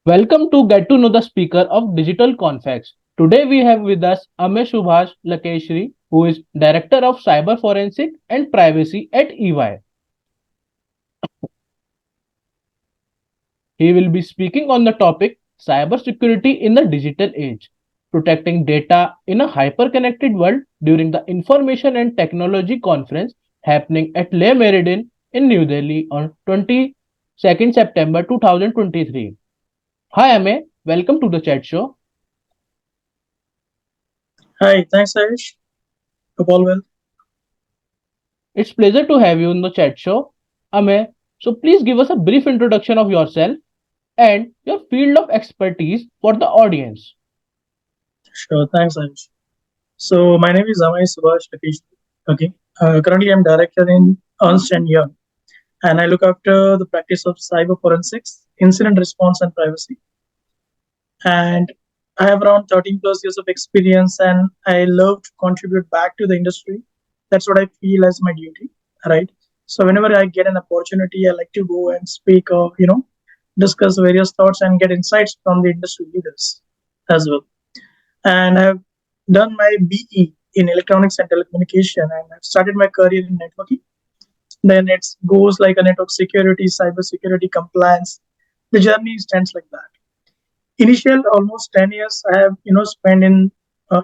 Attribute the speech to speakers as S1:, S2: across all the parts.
S1: Welcome to Get to Know the Speaker of Digital Confex. Today we have with us Amey Subhash Lakeshri, who is Director of Cyber Forensic and Privacy at EY. He will be speaking on the topic cybersecurity in the digital age, protecting data in a hyper-connected world during the Information and Technology Conference happening at Le Méridien in New Delhi on 22nd September 2023. Hi Amey, welcome to the chat show.
S2: Hi, thanks, Ayush. Hope all well.
S1: It's pleasure to have you on the chat show. Amey, so please give us a brief introduction of yourself and your field of expertise for the audience.
S2: Sure, thanks, Ayush. So, my name is Amey Subhash Lakeshri. Okay. Currently, I'm director in Ernst Young, and I look after the practice of cyber forensics, incident response, and privacy. And I have around 13 plus years of experience, and I love to contribute back to the industry. That's what I feel as my duty, right? So, whenever I get an opportunity, I like to go and speak or discuss various thoughts and get insights from the industry leaders as well. And I've done my BE in electronics and telecommunication, and I've started my career in networking. Then it goes like a network security, cyber security, compliance. The journey stands like that. Initial almost 10 years I have spent in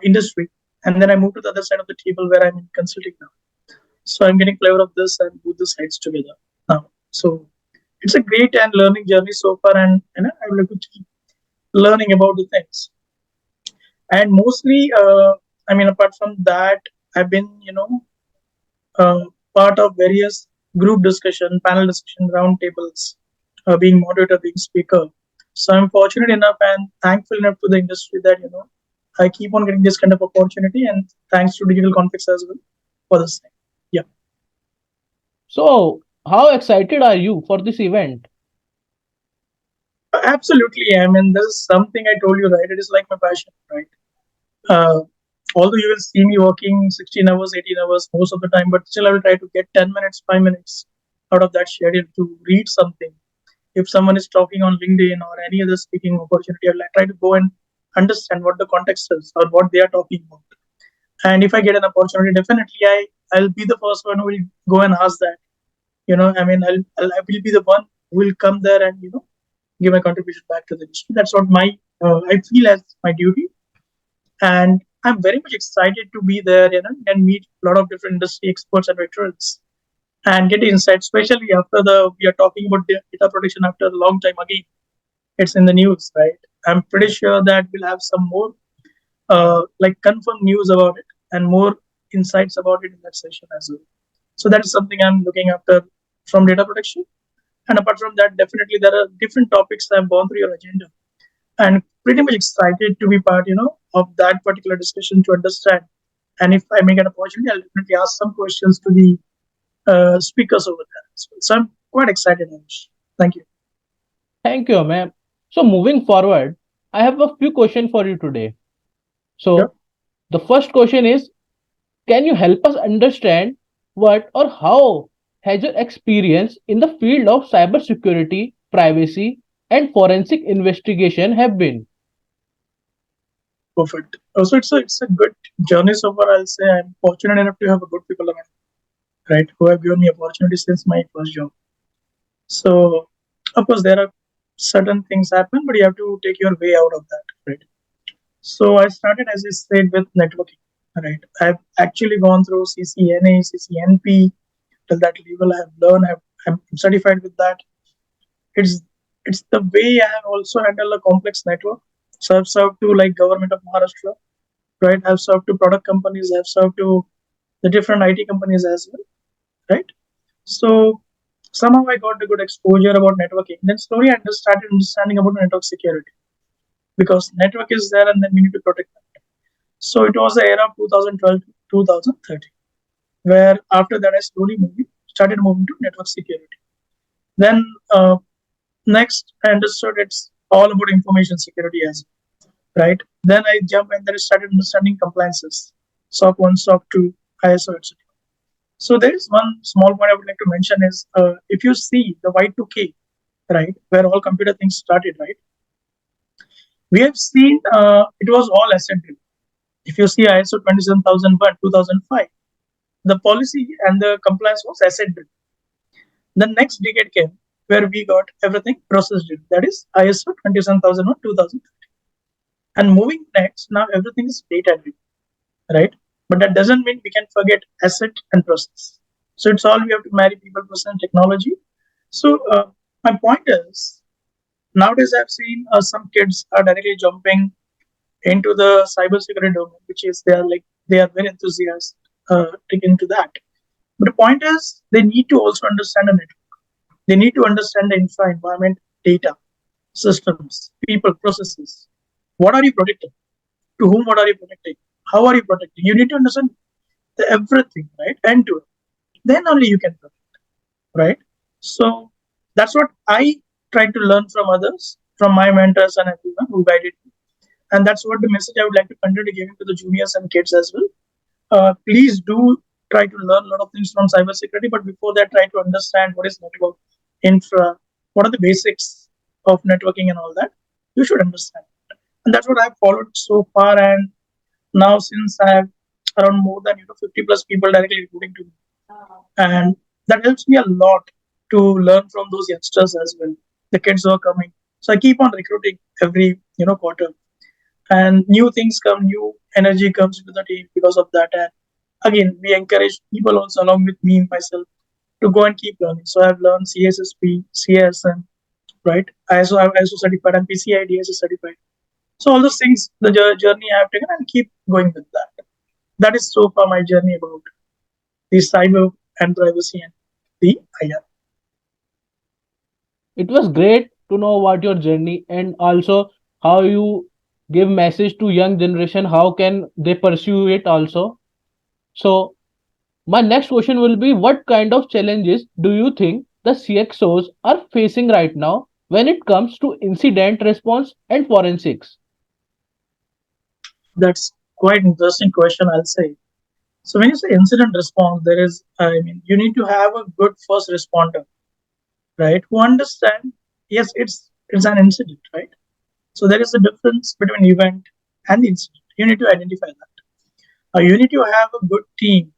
S2: industry, and then I moved to the other side of the table where I'm in consulting now. So I'm getting flavor of this and both the sides together now. So it's a great and learning journey so far, and I would like to keep learning about the things. And mostly, apart from that, I've been uh, part of various group discussion, panel discussion, round tables, being moderator, being speaker. So I'm fortunate enough and thankful enough to the industry that I keep on getting this kind of opportunity, and thanks to Digital Conflicts as well for this thing. Yeah.
S1: So, how excited are you for this event?
S2: Absolutely. I mean, this is something I told you, right? It is like my passion, right? Uh, Although you will see me working 16 hours, 18 hours most of the time, but still I will try to get 10 minutes, 5 minutes out of that schedule to read something. If someone is talking on LinkedIn or any other speaking opportunity, I'll try to go and understand what the context is or what they are talking about. And if I get an opportunity, definitely I'll be the first one who will go and ask that. I will be the one who will come there and give my contribution back to the industry. That's what my I feel as my duty, and I'm very much excited to be there, and meet a lot of different industry experts and veterans and get insights, especially after the we are talking about data protection after a long time again. It's in the news, right? I'm pretty sure that we'll have some more like confirmed news about it and more insights about it in that session as well. So that is something I'm looking after from data protection. And apart from that, definitely there are different topics that have gone through your agenda, and pretty much excited to be part, of that particular discussion to understand. And if I may get an opportunity, I'll definitely ask some questions to the speakers over there as well. So I'm quite excited, Anish. Thank you.
S1: Thank you, Amey. So, moving forward, I have a few questions for you today.
S2: Sure.
S1: So, the first question is, can you help us understand what or how has your experience in the field of cybersecurity, privacy, and forensic investigation have been?
S2: Perfect. Also, it's a good journey so far. I'll say I'm fortunate enough to have a good people around, right, who have given me opportunity since my first job. So, of course, there are certain things happen, but you have to take your way out of that, right? So I started, as I said, with networking. Right. I've actually gone through CCNA, CCNP. Till that level, I have learned. I'm certified with that. It's it's the way I have also handled a complex network. So I've served to like government of Maharashtra. Right. I've served to product companies. I've served to the different IT companies as well. Right. So somehow I got a good exposure about networking. Then slowly I started understanding about network security, because network is there and then we need to protect it. So it was the era of 2012 to 2013, where after that I started moving to network security. Then next I understood it's all about information security as well, right? Then I jumped and then I started understanding compliances, SOC 1, SOC 2, ISO, etc. So there is one small point I would like to mention is if you see the Y2K, right, where all computer things started, right? We have seen it was all asset driven. If you see ISO 27001 2005, the policy and the compliance was asset driven. The next decade came where we got everything process driven. That is ISO 27001 2000. And moving next, now everything is data driven, right? But that doesn't mean we can forget asset and process. So it's all we have to marry people, process, and technology. So my point is, nowadays I've seen some kids are directly jumping into the cybersecurity domain, which is they are very enthusiastic into that. But the point is, they need to also understand the network. They need to understand the infra environment, data, systems, people, processes. What are you protecting? To whom? What are you protecting? How are you protecting? You need to understand everything, right? End to end. Then only you can protect, right? So that's what I try to learn from others, from my mentors and everyone who guided me. And that's what the message I would like to continue giving to the juniors and kids as well. Please do try to learn a lot of things from cybersecurity, but before that, try to understand what is network, infra, what are the basics of networking and all that. You should understand, and that's what I've followed so far. And now, since I have around more than 50 plus people directly reporting to me, and that helps me a lot to learn from those youngsters as well. The kids who are coming, so I keep on recruiting every quarter, and new things come, new energy comes into the team because of that. And again, we encourage people also along with me myself to go and keep learning. So I've learned CSSP, CSM, right? I'm ISO certified, I'm PCI DSS certified. So all those things, the journey I have taken, and keep going with that. That is so far my journey about the cyber and privacy and the IR.
S1: It was great to know about your journey and also how you give message to young generation, how can they pursue it also. So my next question will be, what kind of challenges do you think the CXOs are facing right now when it comes to incident response and forensics?
S2: That's quite interesting question, I'll say. So when you say incident response, there is, I mean, you need to have a good first responder, right? Who understand, yes, it's an incident, right? So there is a difference between event and the incident. You need to identify that. You need to have a good team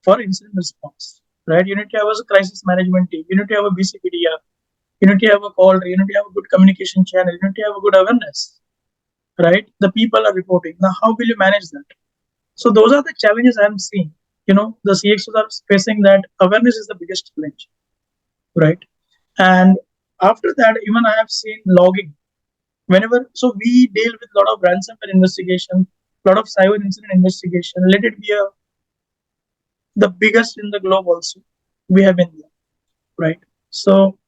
S2: for incident response, right? You need to have a crisis management team. You need to have a BCPDR. You need to have a call. You need to have a good communication channel. You need to have a good awareness, right? The people are reporting. Now, how will you manage that? So those are the challenges I'm seeing. The CXOs are facing that awareness is the biggest challenge, right? And after that, even I have seen logging. So we deal with a lot of ransomware investigation, a lot of cyber incident investigation. Let it be the biggest in the globe also. We have been there, right? So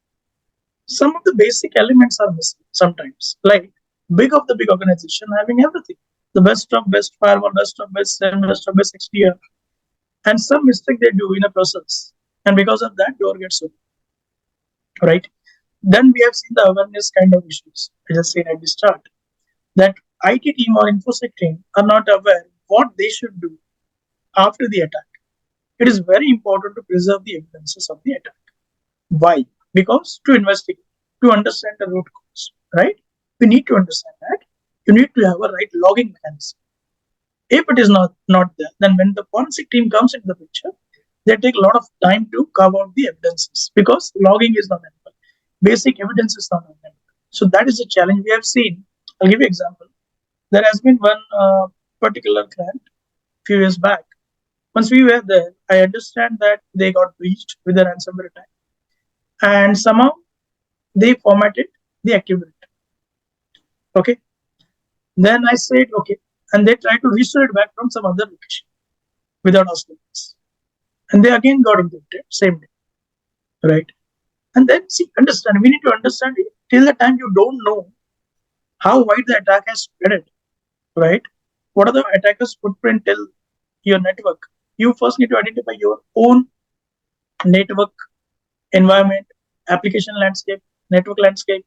S2: some of the basic elements are missing sometimes. Like big of the big organization having everything. The best of best firewall, best of best SIEM, best of best XDR. And some mistake they do in a process. And because of that, door gets open, right? Then we have seen the awareness kind of issues. I just said at the start that IT team or InfoSec team are not aware what they should do after the attack. It is very important to preserve the evidences of the attack. Why? Because to investigate, to understand the root cause, right? We need to understand that. You need to have a right logging mechanism. If it is not there, then when the forensic team comes into the picture, they take a lot of time to carve out the evidences because logging is not available. Basic evidence is not available. So that is a challenge we have seen. I'll give you an example. There has been one particular client a few years back. Once we were there, I understand that they got breached with a ransomware attack, and somehow they formatted the active directory. Okay. Then I said, okay, and they tried to restore it back from some other location without asking us, and they again got encrypted same day, right? And then see, understand. We need to understand it till the time you don't know how wide the attack has spread, right? What are the attacker's footprint till your network? You first need to identify your own network environment, application landscape, network landscape,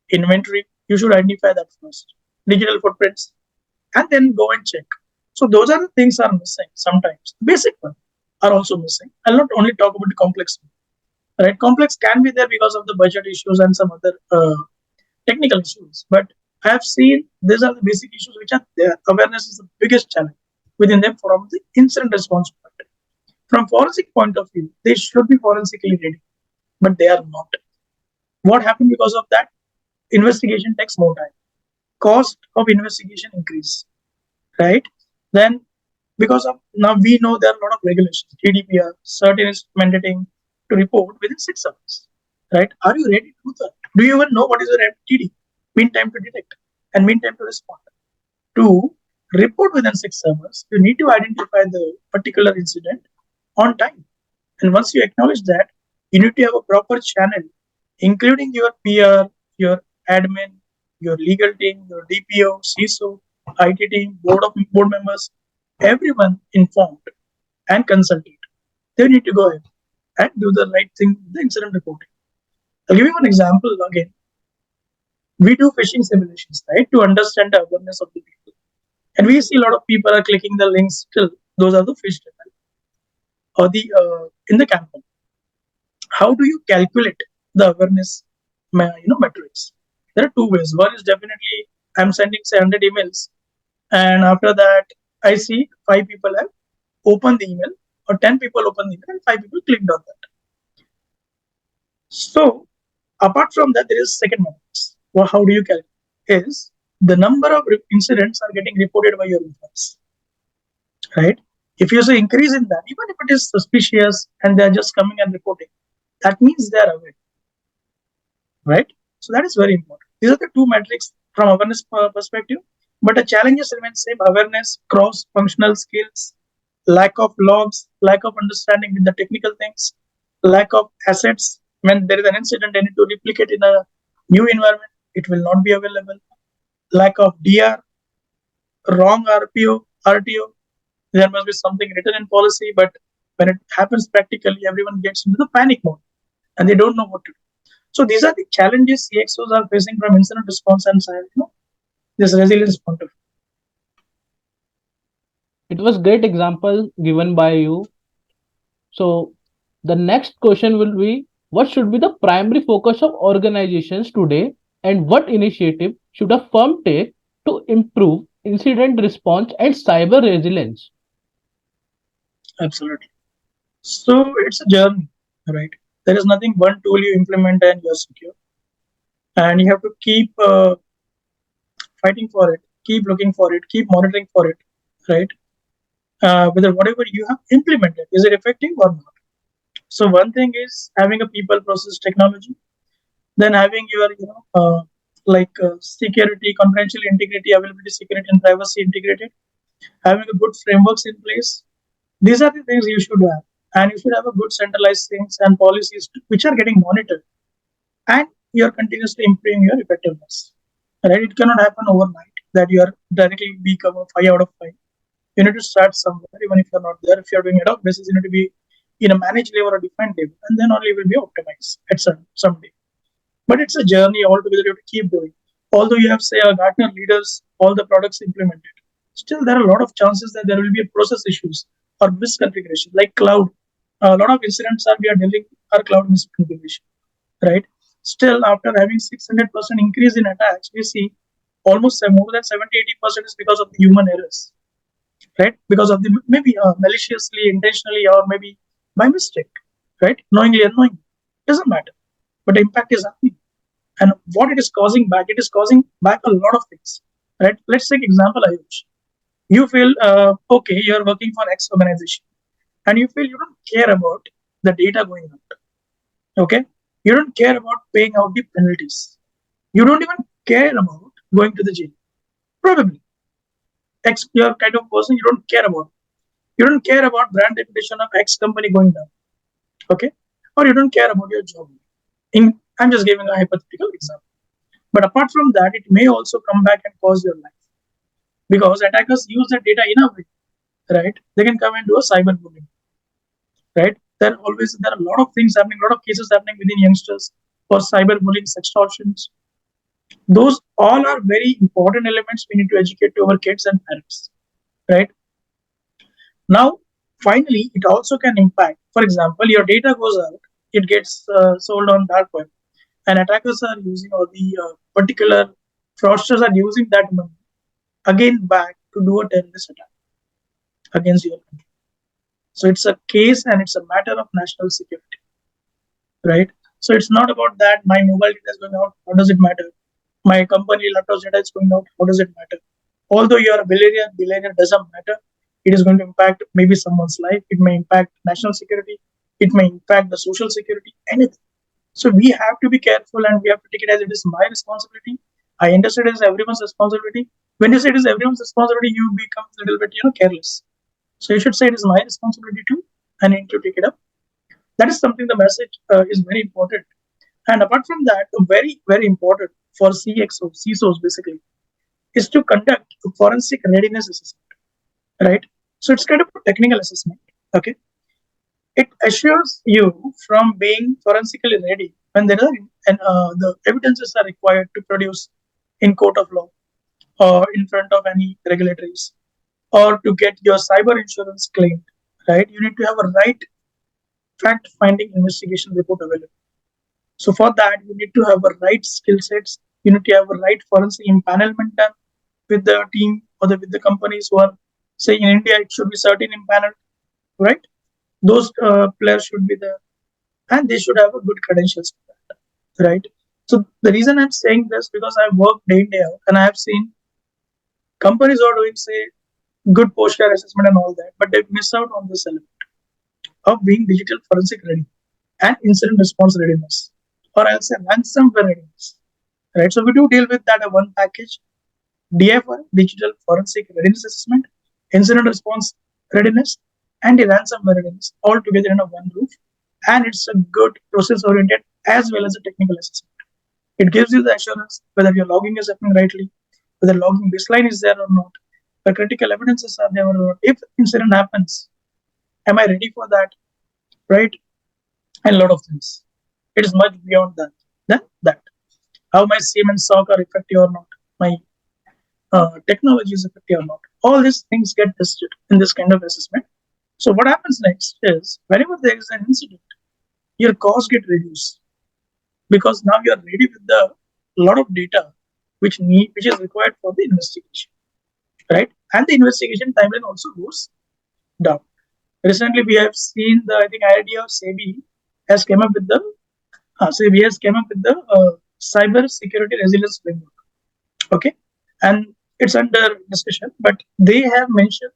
S2: inventory. You should identify that first. Digital footprints, and then go and check. So those are the things are missing sometimes. Basic one are also missing. I'll not only talk about the complex one, right? Complex can be there because of the budget issues and some other technical issues, but I have seen these are the basic issues which are there. Awareness is the biggest challenge within them from the incident response point. From forensic point of view, they should be forensically ready, but they are not. What happened because of that? Investigation takes more time. Cost of investigation increase, right? Then because of now we know there are a lot of regulations, GDPR, certain is mandating to report within 6 hours, right? Are you ready to do that? Do you even know what is your MTD, mean time to detect and mean time to respond? To report within 6 hours, you need to identify the particular incident on time. And once you acknowledge that, you need to have a proper channel, including your PR, your admin, your legal team, your DPO, CISO, IT team, board members, everyone informed and consulted. They need to go ahead and do the right thing with the incident reporting. I'll give you one example again. We do phishing simulations, right, to understand the awareness of the people. And we see a lot of people are clicking the links still. Those are the fish or the in the campaign. How do you calculate the awareness metrics? There are two ways. One is definitely I'm sending say 100 emails, and after that I see 5 people have opened the email, or 10 people opened the email, and 5 people clicked on that. So apart from that, there is second metrics. Well, how do you calculate? Is the number of incidents are getting reported by your employees, right? If you say increase in that, even if it is suspicious and they are just coming and reporting, that means they are aware, right? So that is very important. These are the two metrics from awareness perspective. But the challenges remain same: awareness, cross-functional skills, lack of logs, lack of understanding with the technical things, lack of assets. When there is an incident, they need to replicate in a new environment. It will not be available. Lack of DR, wrong RTO. There must be something written in policy, but when it happens practically, everyone gets into the panic mode and they don't know what to do. So these are the challenges CXOs are facing from incident response and this resilience point of view.
S1: It was great example given by you. So the next question will be, what should be the primary focus of organizations today, and what initiative should a firm take to improve incident response and cyber resilience?
S2: Absolutely. So it's a journey, right? There is nothing one tool you implement and you're secure. And you have to keep fighting for it, keep looking for it, keep monitoring for it, right? Whether whatever you have implemented, is it effective or not? So one thing is having a people process technology, then having your security, confidential integrity, availability, security, and privacy integrated, having a good frameworks in place. These are the things you should have, and you should have a good centralized things and policies which are getting monitored, and you are continuously improving your effectiveness. Right? It cannot happen overnight that you are directly become a 5 out of 5. You need to start somewhere, even if you're not there. If you're doing ad hoc basis, you need to be in a managed level or defined level, and then only will be optimized at someday. But it's a journey altogether. You have to keep doing. Although you have say a Gartner leaders, all the products implemented, still there are a lot of chances that there will be process issues or misconfiguration, like cloud. A lot of incidents are we are dealing are cloud misconfiguration, right? Still, after having 600% increase in attacks, we see almost more than 70-80% is because of the human errors, right? Because of the maybe maliciously, intentionally, or maybe by mistake, right? Knowingly, unknowingly, doesn't matter. But the impact is happening, and what it is causing back, it is causing back a lot of things, right? Let's take example, Ayush. You feel okay, you're working for X organization, and you feel you don't care about the data going out. Okay, you don't care about paying out the penalties. You don't even care about going to the jail. Probably X, you're kind of person you don't care about. You don't care about brand reputation of X company going down. Okay, or you don't care about your job. I'm just giving a hypothetical example. But apart from that, it may also come back and cause your life, because attackers use the data in a way, right? They can come and do a cyberbullying, right? There are a lot of things happening, a lot of cases happening within youngsters for cyberbullying, extortions. Those all are very important elements we need to educate to our kids and parents, right? Now, finally, it also can impact. For example, your data goes out, it gets sold on dark web, and attackers are using all the particular fraudsters are using that money again back to do a terrorist attack against your country. So it's a case and it's a matter of national security, right? So it's not about that my mobile data is going out. How does it matter? My company laptop data is going out. How does it matter? Although you are a billionaire doesn't matter. It is going to impact maybe someone's life. It may impact national security. It may impact the social security. Anything. So we have to be careful and we have to take it as it is my responsibility. I understand it is everyone's responsibility. When you say it is everyone's responsibility, you become a little bit, careless. So you should say it is my responsibility too. I need to take it up. That is something the message is very important. And apart from that, very, very important for CXOs basically, is to conduct a forensic readiness assessment, right? So it's kind of a technical assessment, okay? It assures you from being forensically ready when there are the evidences are required to produce in court of law or in front of any regulatories or to get your cyber insurance claimed, right? You need to have a right fact-finding investigation report available. So for that, you need to have a right skill sets. You need to have a right forensic empanelment done with the team or with the companies who are, say, in India, it should be certain impaneled, right? Those players should be there, and they should have a good credentials for that, right? So the reason I'm saying this because I've worked day in day out, and I have seen companies who are doing, say, good posture assessment and all that, but they miss out on this element of being digital forensic ready and incident response readiness, or else a ransomware readiness, right? So we do deal with that a one package, DFR, digital forensic readiness assessment, incident response readiness, and the ransomware readiness all together in a one roof. And it's a good process oriented as well as a technical assessment. It gives you the assurance whether your logging is happening rightly, whether logging baseline is there or not, the critical evidences are there or not. If incident happens, am I ready for that? Right? And a lot of things. It is much beyond that. Than that. How my SIEM and SOC are effective or not, my technology is effective or not. All these things get tested in this kind of assessment. So what happens next is whenever there is an incident, your costs get reduced because now you are ready with the lot of data which is required for the investigation, right? And the investigation timeline also goes down. Recently, we have seen the I think idea of SEBI has come up with the SEBI has come up with the cyber security resilience framework. Okay, and it's under discussion, but they have mentioned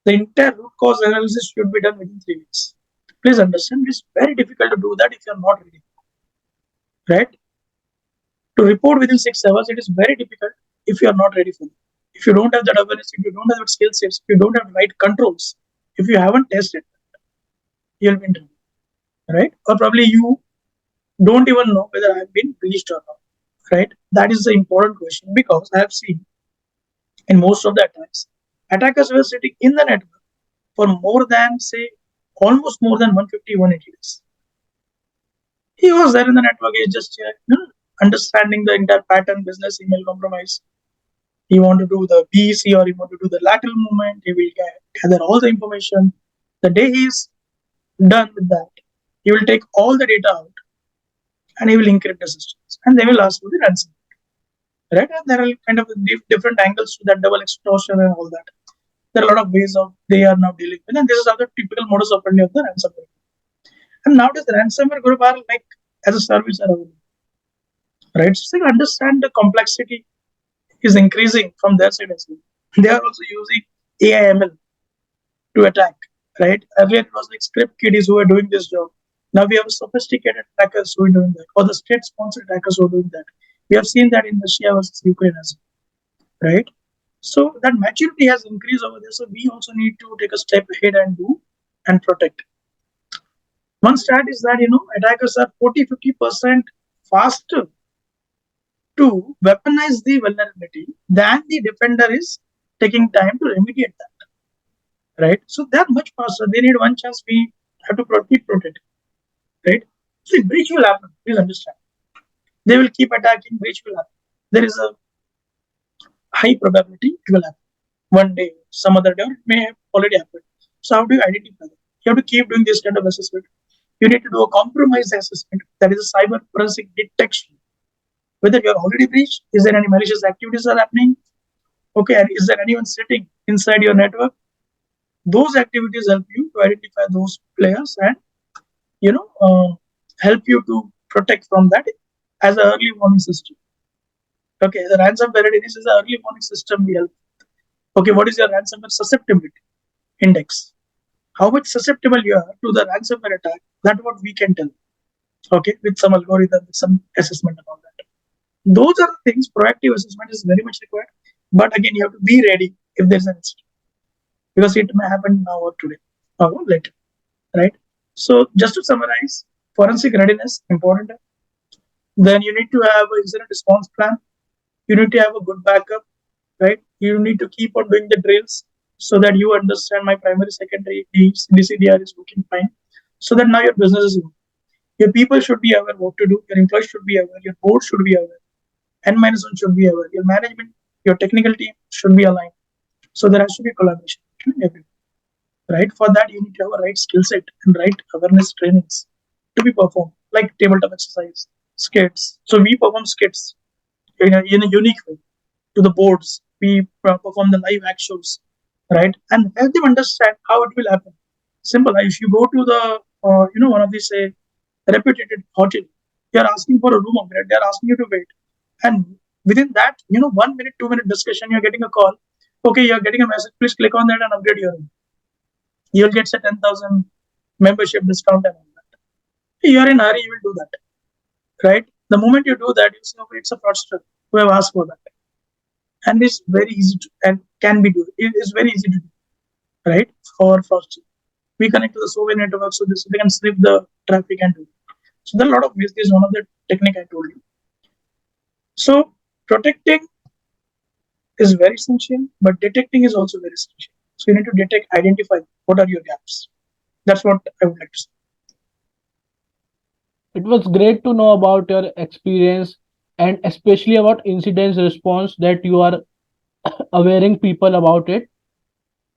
S2: the entire root cause analysis should be done within 3 weeks. Please understand, it's very difficult to do that if you're not ready, right? To report within 6 hours, it is very difficult if you are not ready for it. If you don't have that awareness, if you don't have that skill sets, if you don't have the right controls, if you haven't tested, you'll be in trouble, right? Or probably you don't even know whether I've been breached or not, right? That is the important question because I have seen in most of the attacks, attackers were sitting in the network for more than, say, almost more than 150, 180 days. He was there in the network, he just understanding the entire pattern, business, email compromise. He want to do the BEC or he want to do the lateral movement. He will gather all the information. The day he is done with that, he will take all the data out and he will encrypt the systems and they will ask for the ransom. Right? And there are kind of different angles to that double extortion and all that. There are a lot of ways of they are now dealing with, and this is other typical modus operandi of the ransomware. And nowadays, the ransomware group are like as a service are available, right? So they understand the complexity is increasing from their side as well. They are also using AI/ML to attack, right? Earlier it was like script kiddies who were doing this job. Now we have sophisticated attackers who are doing that, or the state-sponsored attackers who are doing that. We have seen that in Russia versus Ukraine as well, right? So that maturity has increased over there. So we also need to take a step ahead and do and protect. One stat is that attackers are 40-50% faster to weaponize the vulnerability than the defender is taking time to remediate that. Right? So they're much faster. They need one chance. We have to keep protecting. Right? So breach will happen. Please understand. They will keep attacking. Breach will happen. There is a high probability it will happen. One day, some other day, or it may have already happened. So how do you identify that? You have to keep doing this kind of assessment. You need to do a compromise assessment. That is a cyber forensic detection. whether you're already breached, is there any malicious activities are happening, okay, and is there anyone sitting inside your network. Those activities help you to identify those players and you know help you to protect from that as an early warning system. Okay, the ransomware readiness is an early warning system we help. Okay, what is your ransomware susceptibility index? How much susceptible you are to the ransomware attack? That's what we can tell. Okay, with some algorithm, with some assessment and all that. Those are the things. Proactive assessment is very much required. But again, you have to be ready if there's an incident because it may happen now or today or later, right? So just to summarize, forensic readiness important. Then you need to have an incident response plan. You need to have a good backup, right? You need to keep on doing the drills so that you understand my primary, secondary, DCDR is working fine. So that now your business is good. Your people should be aware what to do. Your employees should be aware. Your board should be aware. And management should be aware. Your management, your technical team should be aligned. So there has to be collaboration between everyone, right? For that, you need to have a right skill set and right awareness trainings to be performed, like tabletop exercise, skits. So we perform skits in a unique way to the boards. We perform the live act shows, right? And help them understand how it will happen. Simple. If you go to the, one of these reputed hotel, they are asking for a room upgrade. They are asking you to wait. And within that, 1 minute, 2 minute discussion, you're getting a call. Okay, you're getting a message. Please click on that and upgrade your room. You'll get a 10,000 membership discount and all that. You're in a hurry, you will do that, right? The moment you do that, you say, okay, it's a fraudster who have asked for that. And it's very easy to, and can be done. It is very easy to do, right? For fraudster. We connect to the survey network so this they can sniff the traffic and do it. So there are a lot of ways. This is one of the technique I told you. So protecting is very essential, but detecting is also very essential. So you need to detect, identify what are your gaps. That's what I would like to say.
S1: It was great to know about your experience and especially about incidents response that you are awareing people about it.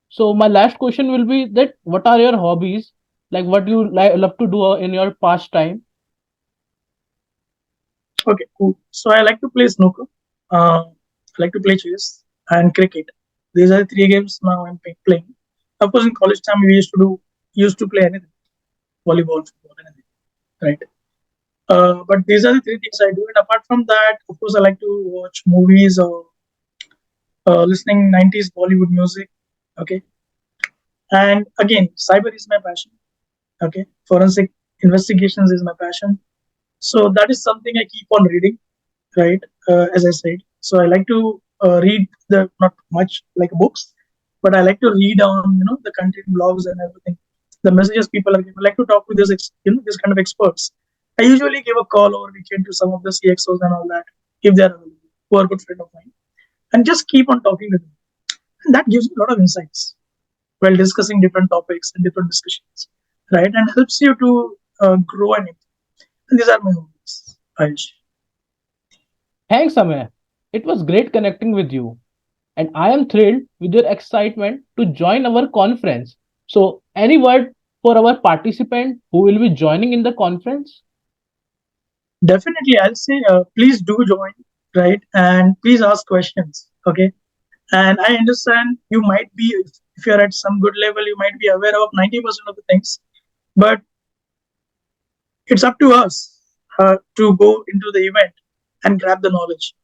S1: So my last question will be that what are your hobbies? Like what you love to do in your pastime?
S2: Okay, cool. So I like to play snooker. I like to play chess and cricket. These are the three games now I'm playing. Of course, in college time we used to play anything, volleyball, football, anything, right? But these are the three things I do. And apart from that, of course, I like to watch movies or listening 90s Bollywood music. Okay, and again, cyber is my passion. Okay, forensic investigations is my passion. So that is something I keep on reading, right? As I said, so I like to read the not much like books, but I like to read on the content blogs and everything, the messages people are giving. I like to talk to this kind of experts. I usually give a call over weekend to some of the CXOs and all that if they are available, who are good friend of mine, and just keep on talking to them. And that gives me a lot of insights while discussing different topics and different discussions, right? And helps you to grow and improve. And these are my hobbies, Ayush.
S1: Thanks, Amey. It was great connecting with you. And I am thrilled with your excitement to join our conference. So, any word for our participant who will be joining in the conference?
S2: Definitely, I'll say please do join, right? And please ask questions, okay? And I understand you might be, if you're at some good level, you might be aware of 90% of the things, but it's up to us to go into the event and grab the knowledge,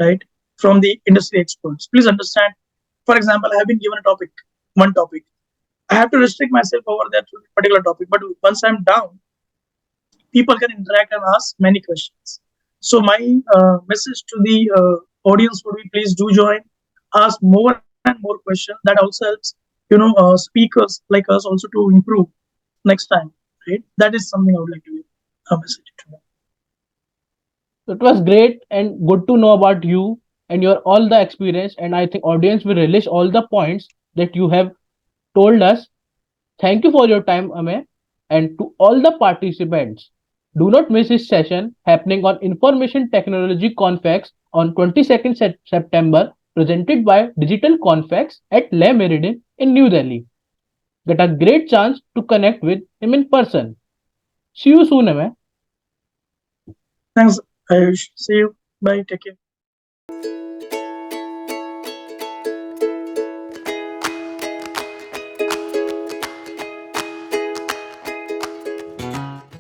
S2: right? From the industry experts. Please understand, for example, I have been given a topic, one topic. I have to restrict myself over that particular topic, but once I'm down, people can interact and ask many questions. So my message to the audience would be: please do join, ask more and more questions. That also helps, speakers like us also to improve next time. Right? That is something I would like to give a message to them.
S1: It was great and good to know about you and your all the experience. And I think audience will relish all the points that you have told us. Thank you for your time, Amey. And to all the participants, do not miss this session happening on Information Technology Confex on 22nd September, presented by Digital Confex at Le Meridien in New Delhi. Get a great chance to connect with him in person. See you soon, Amey.
S2: Thanks, Ayush. See you. Bye. Take care.